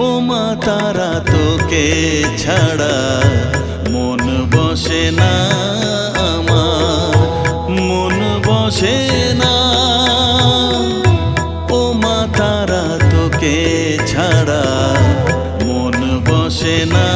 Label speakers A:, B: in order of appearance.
A: ও মা তারা তোকে ছাড়া মন বসে না আমার, মন বসে না। ও মা তারা তোকে ছাড়া মন বসে না।